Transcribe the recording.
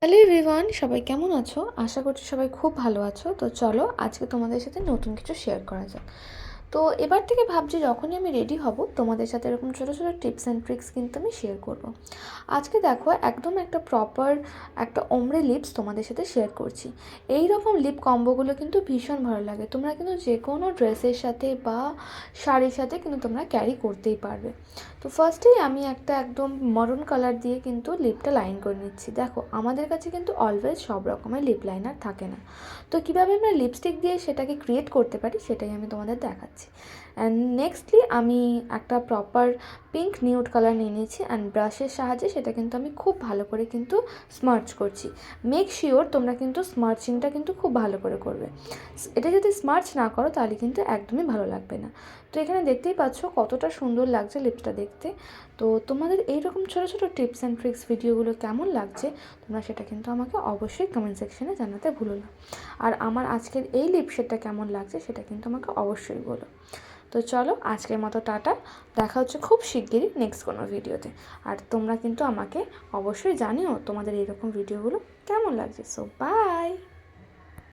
Hello everyone, সবাই কেমন আছো? আশা করছি সবাই খুব ভালো আছো। তো চলো আজকে তোমাদের সাথে নতুন কিছু শেয়ার করা যাক। তো এবার থেকে ভাবছি যখনই আমি রেডি হব তোমাদের সাথে এরকম ছোটো ছোটো টিপস অ্যান্ড ট্রিক্স কিন্তু আমি শেয়ার করব। আজকে দেখো একদম একটা প্রপার একটা ওমরে লিপস তোমাদের সাথে শেয়ার করছি। এই রকম লিপ কম্বোগুলো কিন্তু ভীষণ ভালো লাগে। তোমরা কিন্তু যে কোনো ড্রেসের সাথে বা শাড়ির সাথে কিন্তু তোমরা ক্যারি করতেই পারবে। তো ফার্স্টেই আমি একটা একদম মরুন কালার দিয়ে কিন্তু লিপটা লাইন করে নিচ্ছি। দেখো আমাদের কাছে কিন্তু অলওয়েজ সব রকমের লিপ লাইনার থাকে না। তো কীভাবে আমরা লিপস্টিক দিয়ে সেটাকে ক্রিয়েট করতে পারি সেটাই আমি তোমাদের দেখাচ্ছি। অ্যান্ড নেক্সটলি আমি একটা প্রপার পিঙ্ক নিউড কালার নিয়ে নিয়েছি অ্যান্ড ব্রাশের সাহায্যে সেটা কিন্তু আমি খুব ভালো করে কিন্তু স্মার্চ করছি। মেক শিওর তোমরা কিন্তু স্মার্চিংটা কিন্তু খুব ভালো করে করবে। এটা যদি স্মার্চ না করো তাহলে কিন্তু একদমই ভালো লাগবে না। তো এখানে দেখতেই পাচ্ছ কতটা সুন্দর লাগছে লিপসটা দেখতে। তো তোমাদের এইরকম ছোটো ছোটো টিপস অ্যান্ড ট্রিক্স ভিডিওগুলো কেমন লাগছে তোমরা সেটা কিন্তু আমাকে অবশ্যই কমেন্ট সেকশনে জানাতে ভুলো না। আর আমার আজকের এই লিপ শেডটা কেমন লাগছে সেটা কিন্তু আমাকে অবশ্যই বলো। তো চলো আজকের মতো টাটা, দেখা হচ্ছে খুব শিগগিরই নেক্সট কোনো ভিডিওতে। আর তোমরা কিন্তু আমাকে অবশ্যই জানিও তোমাদের এইরকম ভিডিওগুলো কেমন লাগছে। So by.